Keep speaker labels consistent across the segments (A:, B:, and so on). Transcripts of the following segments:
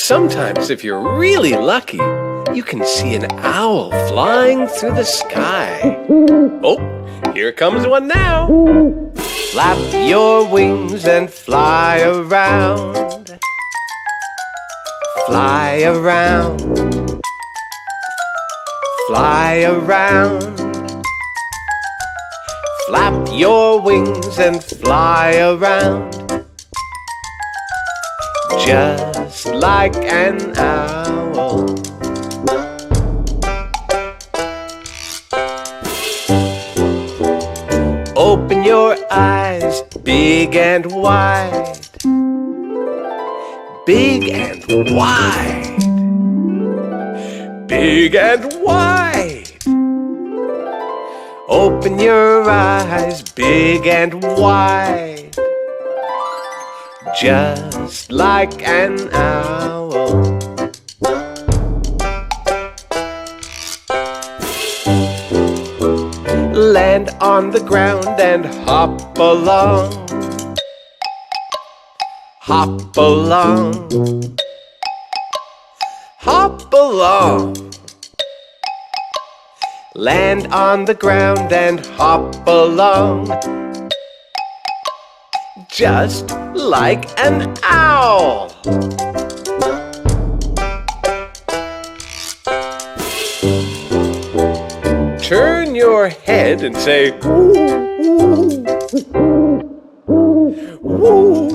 A: Sometimes, if you're really lucky, you can see an owl flying through the sky. Oh, here comes one now. Flap your wings and fly around. Fly around. Fly around. Flap your wings and fly around. Just like an owl. Open your eyes, big and wide. Big and wide. Big and wide. Open your eyes, big and wide. Just like an owl. Land on the ground and hop along. Hop along. Hop along. Land on the ground and hop along. Just like an owl. Turn your head and say, woo, woo, woo.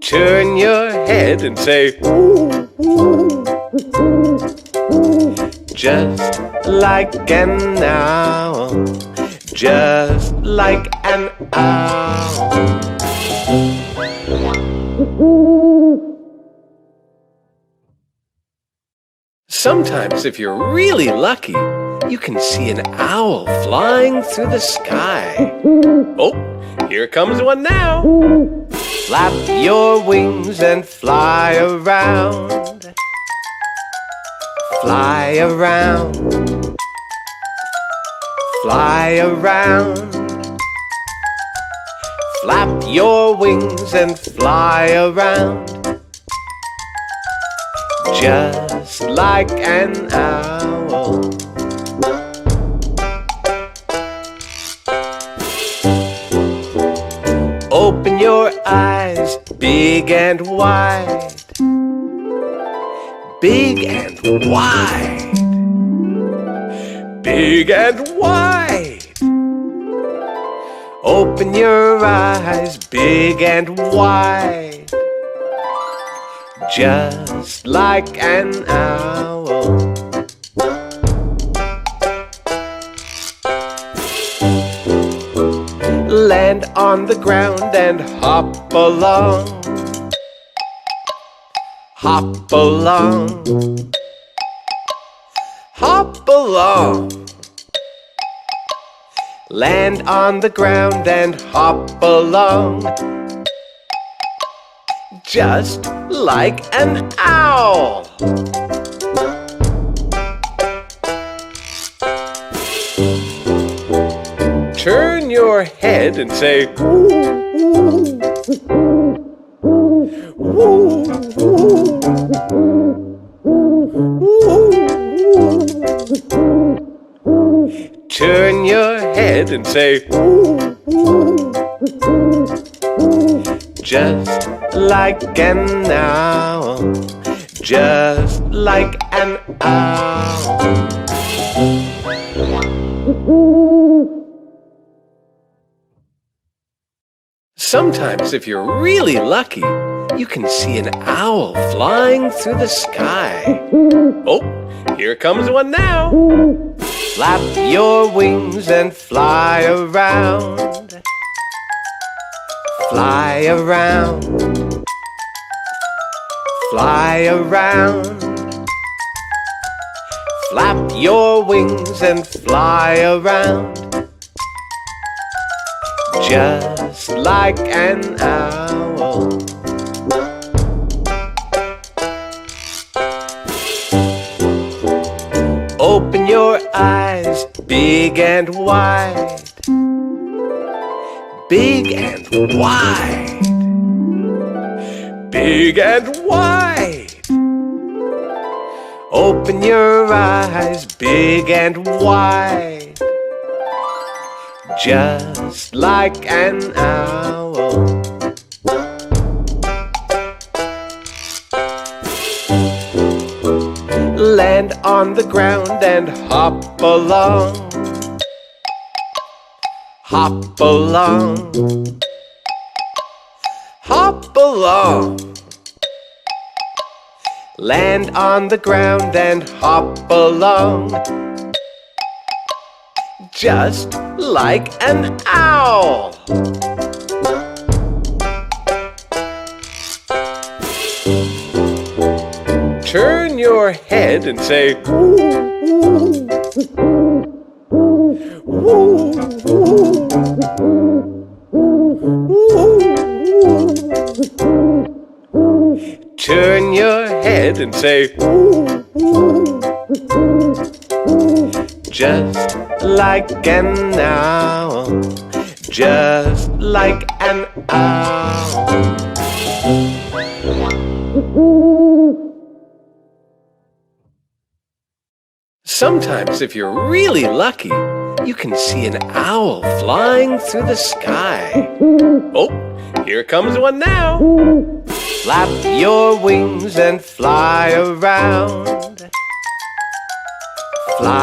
A: Turn your head and say, just like an owl, just like an owl. Sometimes, if you're really lucky, you can see an owl flying through the sky. Oh, here comes one now. Flap your wings and fly around. Fly around. Fly around. Flap your wings and fly around. Just like an owl. Open your eyes, big and wide. Big and wide. Big and wide. Open your eyes, big and wide. Just like an owl. Land on the ground and hop along. Hop along. Hop along. Land on the ground and hop along. Just like an owl. Turn your head and say, woo, woo, woo. Turn your head and say, just like an owl, just like an owl. Sometimes, if you're really lucky, you can see an owl flying through the sky. Oh, here comes one now. Flap your wings and fly around. Fly around. Fly around. Flap your wings and fly around. Just like an owl. Open your eyes, big and wide. big and wide. Big and wide. Open your eyes, big and wide. Just like an owl. Land on the ground and hop along. Hop along. Hop along. Land on the ground and hop along. Just like an owl. Turn your head and say, woo, woo, woo, woo. Turn your head and say, woo, woo. Just like an owl. Just like an owl. Sometimes, if you're really lucky, you can see an owl flying through the sky. Oh, here comes one now. Flap your wings and fly around. Fly.